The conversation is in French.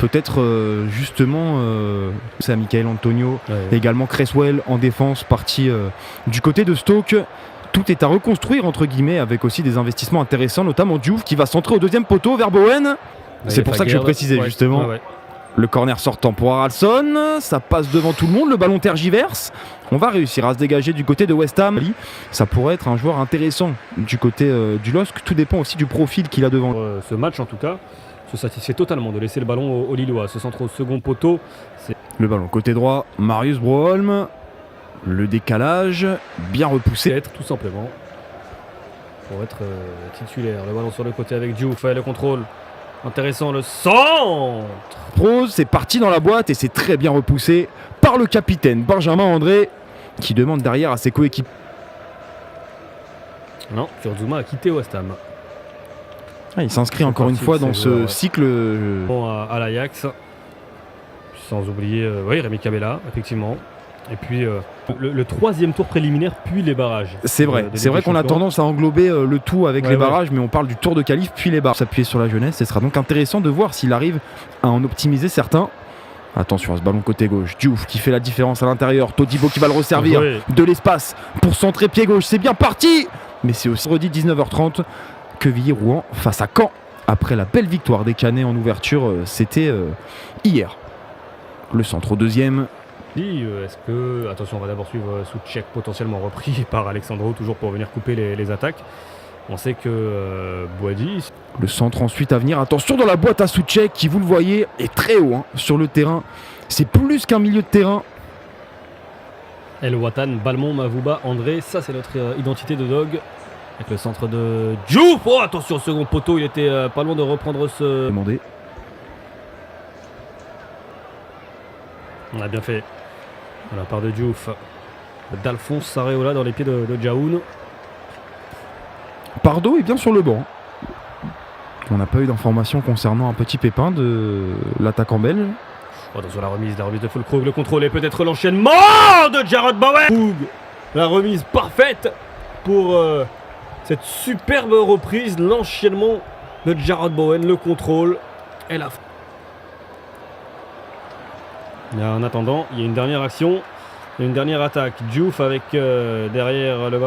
peut-être justement c'est à Michael Antonio, également Cresswell en défense, parti du côté de Stoke. Tout est à reconstruire entre guillemets, avec aussi des investissements intéressants, notamment Diouf qui va centrer au deuxième poteau vers Bowen. C'est pour ça que je précisais justement. Le corner sortant pour Haraldsson, ça passe devant tout le monde, le ballon tergiverse. On va réussir à se dégager du côté de West Ham. Ça pourrait être un joueur intéressant du côté du LOSC. Tout dépend aussi du profil qu'il a devant. Ce match en tout cas se satisfait totalement de laisser le ballon aux Lillois. Ce centre au second poteau. Le ballon côté droit, Marius Broholm. Le décalage, bien repoussé. Être tout simplement pour être titulaire. Le ballon sur le côté avec Diouf, le contrôle. Intéressant, le centre. Prose, c'est parti dans la boîte et c'est très bien repoussé par le capitaine Benjamin André qui demande derrière à ses coéquipiers. Non, Kurtzuma a quitté West Ham. Il s'inscrit encore une fois dans ce cycle. À l'Ajax. Sans oublier Rémi Cabella, effectivement. Et puis le troisième tour préliminaire, puis les barrages. C'est vrai qu'on a tendance à englober le tout avec les barrages, mais on parle du tour de qualif, puis les barrages. S'appuyer sur la jeunesse, ce sera donc intéressant de voir s'il arrive à en optimiser certains. Attention à ce ballon côté gauche, Diouf qui fait la différence à l'intérieur, Todibo qui va le resservir, de l'espace pour centrer pied gauche, c'est bien parti. Mais c'est aussi redit 19h30, Quevilly-Rouen face à Caen, après la belle victoire des Canets en ouverture, c'était hier. Le centre au deuxième. Est-ce que... Attention, on va d'abord suivre Souček, potentiellement repris par Alexandro, toujours pour venir couper les attaques. On sait que Boadi... Le centre ensuite à venir. Attention dans la boîte à Souček qui, vous le voyez, est très haut sur le terrain. C'est plus qu'un milieu de terrain. El Watan, Balmont, Mavouba, André. Ça, c'est notre identité de dog. Avec le centre de Diouf. Oh, attention, second poteau. Il était pas loin de reprendre ce... Demandé. On a bien fait. De la part de Diouf. D'Alphonse Areola dans les pieds de Djaoun. Pardo est bien sur le banc. On n'a pas eu d'informations concernant un petit pépin de l'attaquant belge. Attention, la remise de Fulkrug, le contrôle et peut-être l'enchaînement de Jarrod Bowen. La remise parfaite pour cette superbe reprise, l'enchaînement de Jarrod Bowen, le contrôle et la... En attendant, il y a une dernière action, une dernière attaque. Diouf avec derrière le ballon.